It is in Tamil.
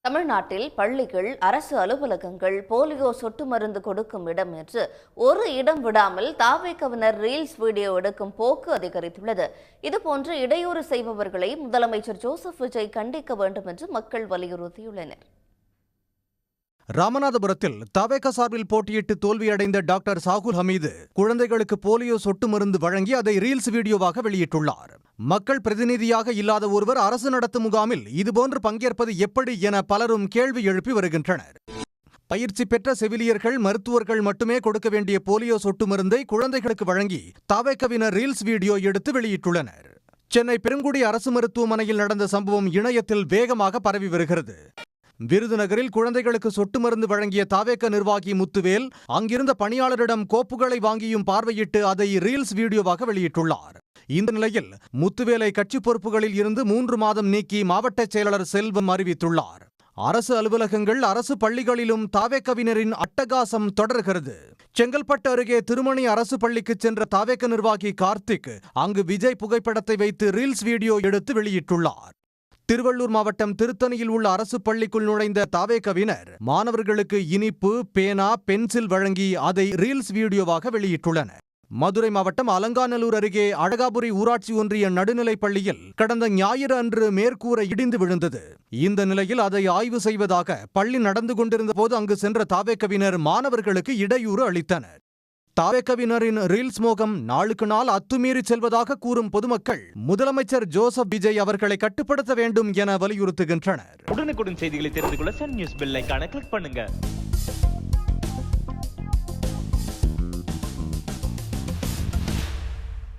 தமிழ்நாட்டில் பள்ளிகள், அரசு அலுவலகங்கள் போலியோ சொட்டு மருந்து கொடுக்கும் இடம் என்று ஒரு இடம் விடாமல் தாவேகவினர் ரீல்ஸ் வீடியோ எடுக்கும் போக்கு அதிகரித்துள்ளது. இதுபோன்று இடையூறு செய்பவர்களை முதலமைச்சர் ஜோசப் விஜய் கண்டிக்க வேண்டும் என்று மக்கள் வலியுறுத்தியுள்ளனர். ராமநாதபுரத்தில் தவேக சார்பில் போட்டியிட்டு தோல்வியடைந்த டாக்டர் சாகுல் ஹமீது குழந்தைகளுக்கு போலியோ சொட்டு மருந்து வழங்கி அதை ரீல்ஸ் வீடியோவாக வெளியிட்டுள்ளார். மக்கள் பிரதிநிதியாக இல்லாத ஒருவர் அரசு நடத்தும் முகாமில் இதுபோன்று பங்கேற்பது எப்படி என பலரும் கேள்வி எழுப்பி வருகின்றனர். பயிற்சி பெற்ற செவிலியர்கள், மருத்துவர்கள் மட்டுமே கொடுக்க வேண்டிய போலியோ சொட்டு மருந்தை குழந்தைகளுக்கு வழங்கி தவேகவினர் ரீல்ஸ் வீடியோ எடுத்து வெளியிட்டுள்ளனர். சென்னை பெருங்குடி அரசு மருத்துவமனையில் நடந்த சம்பவம் இணையத்தில் வேகமாக பரவி வருகிறது. விருதுநகரில் குழந்தைகளுக்கு சொட்டு மருந்து வழங்கிய தாவேக நிர்வாகி முத்துவேல் அங்கிருந்த பணியாளரிடம் கோப்புகளை வாங்கியும் பார்வையிட்டு அதை ரீல்ஸ் வீடியோவாக வெளியிட்டுள்ளார். இந்த நிலையில் முத்துவேலை கட்சி பொறுப்புகளில் இருந்து 3 மாதம் நீக்கி மாவட்ட செயலாளர் செல்வம் அறிவித்துள்ளார். அரசு அலுவலகங்கள், அரசு பள்ளிகளிலும் தாவேகவினரின் அட்டகாசம் தொடர்கிறது. செங்கல்பட்டு அருகே திருமணி அரசு பள்ளிக்கு சென்ற தாவேக நிர்வாகி கார்த்திக் அங்கு விஜய் புகைப்படத்தை வைத்து ரீல்ஸ் வீடியோ எடுத்து வெளியிட்டுள்ளார். திருவள்ளூர் மாவட்டம் திருத்தணியில் உள்ள அரசு பள்ளிக்குள் நுழைந்த தாவேகவினர் மாணவர்களுக்கு இனிப்பு, பேனா, பென்சில் வழங்கி அதை ரீல்ஸ் வீடியோவாக வெளியிட்டுள்ளனர். மதுரை மாவட்டம் அலங்காநல்லூர் அருகே அழகாபுரி ஊராட்சி ஒன்றிய நடுநிலைப் பள்ளியில் கடந்த ஞாயிறு அன்று மேற்கூரை இடிந்து விழுந்தது. இந்த நிலையில் அதை ஆய்வு செய்வதாக பள்ளி நடந்து கொண்டிருந்த போது அங்கு சென்ற தாவேகவினர் மாணவர்களுக்கு இடையூறு அளித்தனர். தாவேகவினரின் ரீல்ஸ் மோகம் நாளுக்கு நாள் அத்துமீறி செல்வதாக கூறும் பொதுமக்கள் முதலமைச்சர் ஜோசப் விஜய் அவர்களை கட்டுப்படுத்த வேண்டும் என வலியுறுத்துகின்றனர். உடனுக்குடன் செய்திகளை தெரிந்து கொள்ள சன் நியூஸ் பெல் ஐகானை கிளிக் பண்ணுங்க.